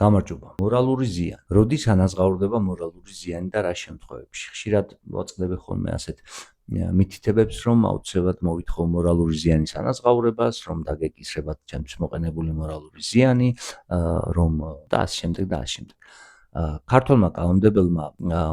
გამარჯობა. მორალური ზიანი. როდის ანაზღაურდება მორალური ზიანი და რა შემთხვევებში? ხშირად ვაწყდები ხოლმე ასეთ მითითებებს, რომ აუცილებლად მოვითხოვ მორალური ზიანის ანაზღაურებას, რომ დაგეკისრებათ ჩემთვის მოყენებული მორალური ზიანი, რომ და ასე შემდეგ და ასე შემდეგ. ქართველმა კანონმდებელმა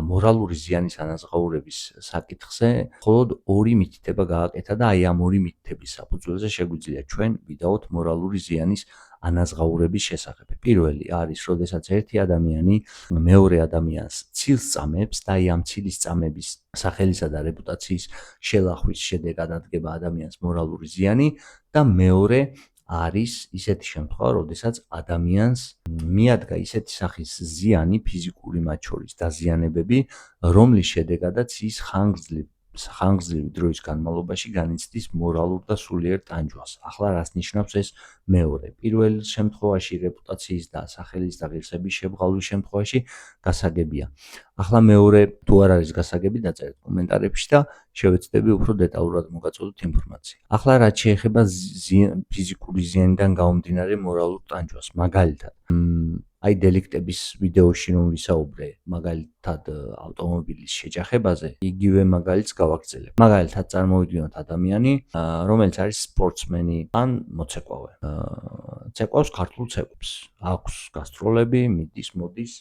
მორალური ზიანის ანაზღაურების საკითხზე მხოლოდ ორი მითითება გააკეთა და აი ამ ორი მითითების საფუძველზე შეგვიძლია ჩვენ ვიდაოთ მორალური ზიანის ანაზღაურების შესახებ. პირველი არის, როდესაც ერთი ადამიანი მეორე ადამიანს ცილს წამებს და აი ამ ცილის წამების სახელისა და რეპუტაციის შელახვის შედეგად ადგება ადამიანს მორალური ზიანი და მეორე არის ისეთი შემთხვევა, როდესაც ადამიანს მიადგა ისეთი სახის ზიანი, ფიზიკური მათ შორის დაზიანებები, რომლის შედეგადაც ის ხანგრძლივი დროის განმავლობაში განიცდის მორალურ და სულიერ ტანჯვას. ახლა რას ნიშნავს ეს მეორე? პირველ შემთხვევაში რეპუტაციის და სახელის და ღირსების შემღავლის შემთხვევაში გასაგებია. ახლა მეორე თუ არ არის გასაგები, დაწერეთ კომენტარებში და შევეცდები უფრო დეტალურად მოგაწოდოთ ინფორმაცია. ახლა რაც შეეხება ფიზიკური ზიანიდან გამომდინარე მორალურ ტანჯვას, მაგალითად, აი დელიქტების ვიდეოში რომ ვისაუბრე, მაგალითად ავტომობილის შეჯახებაზე, იგივე მაგალითს გავაგრძელებ. მაგალითად წარმოვიდგინოთ ადამიანი, რომელიც არის სპორტსმენი ან მოცეკვავე. ცეკვავს ქართულ ცეკვებს. აქვს გასტროლები, მიდის, მოდის.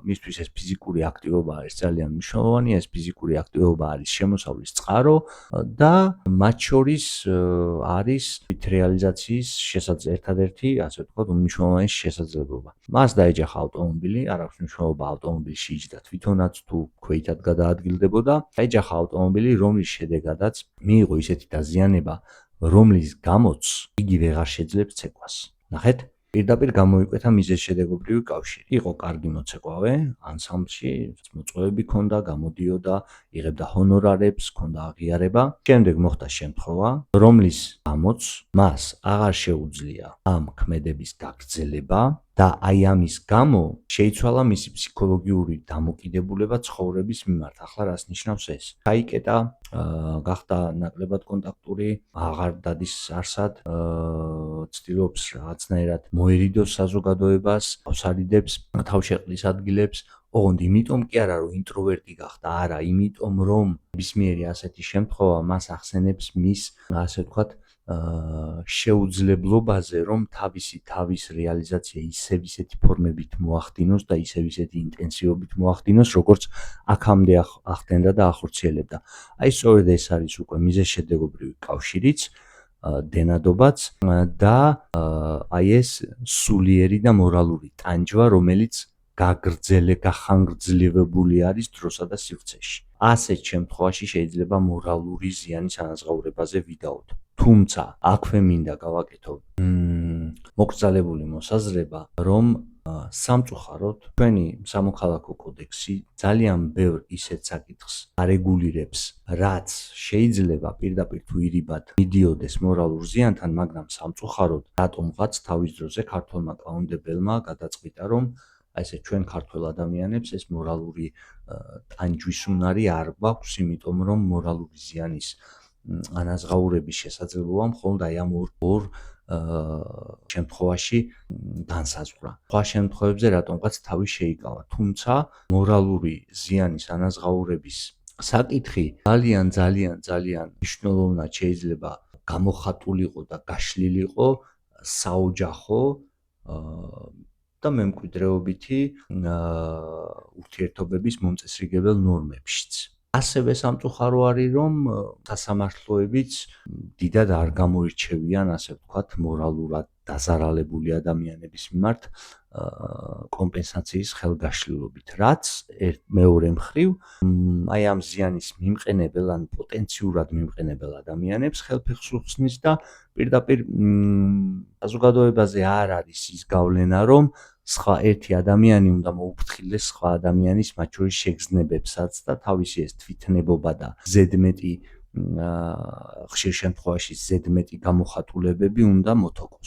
მისთვის ეს ფიზიკური აქტივობა არის ძალიან მნიშვნელოვანი, ეს ფიზიკური აქტივობა არის შემოსავლის წყარო და მათ შორის არის რეალიზაციის ერთადერთი, ასე ვთქვათ, უმნიშვნელოვანესი შესაძლებლობა. მას დაეჯახა ავტომობილი, არ აქვს მნიშვნელობა ავტომობილში იჯდა თვითონაც თუ ქვეითად გადაადგილდებოდა. დაეჯახა ავტომობილი, რომლის შედეგადაც მიიღო ისეთი დაზიანება, რომლის გამოც იგი ვეღარ შეძლებს ცეკვას. ნახეთ? პირდაპირ გამოიკვეთა მიზეზშედეგობრივი კავშირი. იყო კარგი მოცეკვავე, ანსამბლში მოწვევები ჰქონდა, გამოდიოდა, იღებდა ჰონორარებს, ჰქონდა აღიარება. შემდეგ მოხდა შემთხვევა, რომლის გამოც მას აღარ შეუძლია ამ ქმედების გაგრძელება და აი ამის გამო შეიცვალა მისი ფსიქოლოგიური დამოკიდებულება ცხოვრების მიმართ. ახლა რას ნიშნავს ეს? გაიკეტა, გახდა ნაკლებად კონტაქტური, აღარ დადის არსად, ცდილობს რაღაცნაირად მოერიდოს საზოგადოებას, ავსარიდებს, თავშეყრის ადგილებს. ოღონდ იმიტომ კი არა, რომ ინტროვერტი გახდა, არა, იმიტომ რომ ნებისმიერი ასეთი შემთხვევა მას ახსენებს მის, ასე ვთქვათ, შეუძლებლობაზე, რომ თავის რეალიზაცია ისევ ისეთი ფორმებით მოახდინოს და ისევ ისეთი ინტენსივობით მოახდინოს, როგორც აქამდე ახდენდა და ახორციელებდა. აი სწორედ ეს არის უკვე მიზეზშედეგობრივი კავშირიც, დენადობაც და აი ეს სულიერი და მორალური ტანჯვა, რომელიც გახანგრძლივებული არის დროსა და სივრცეში. ასეთ შემთხვევაში შეიძლება მორალური ზიანის ანაზღაურებაზე ვიდაოთ. თუმცა აქვე მინდა გავაკეთო მოკრძალებული მოსაზრება, რომ სამწუხაროდ ჩვენი სამოქალაქო კოდექსი ძალიან ბევრ ისეთ საკითხს არეგულირებს, რაც შეიძლება პირდაპირ თუ ირიბად მიდიოდეს მორალურ ზიანთან, მაგრამ სამწუხაროდ რატომღაც თავის დროზე ქართველმა კანონმდებელმა გადაწყვიტა, რომ ესე ჩვენ ქართველ ადამიანებს ეს მორალური ტანჯვის უნარი არ გვაქვს, იმიტომ რომ მორალური ზიანის ანაზღაურების შესაძლებლობა მხოლოდ აი ამ ორ შემთხვევაში განსაზღვრა. სხვა შემთხვევებზე რატომღაც თავი შეიკავა. თუმცა მორალური ზიანის ანაზღაურების საკითხი ძალიან მნიშვნელოვნად შეიძლება გამოხატულიყო და გაშლილიყო საოჯახო და მემკვიდრეობითი ურთიერთობების მომწესრიგებელ ნორმებშიც. ასევე სამწუხარო არის, რომ სასამართლოებიც დიდად არ გამოირჩევიან, ასე ვთქვათ, მორალურად დაზარალებული ადამიანების მიმართ კომპენსაციის ხელგაშლილობით, რაც მეორე მხრივ აი ამ ზიანის მიმყენებელ ან პოტენციურად მიმყენებელ ადამიანებს ხელფეხს უხსნის და პირდაპირ საზოგადოებაზე არ არის ის გავლენა, რომ სხვა ერთი ადამიანი უნდა მოუფრთხილდეს სხვა ადამიანის მათ შორის შეგრძნებებსაც და თავისი ეს თვითნებობა და ზედმეტი ხშირ შემთხვევაში ზედმეტი გამოხატულებები უნდა მოთოქოს.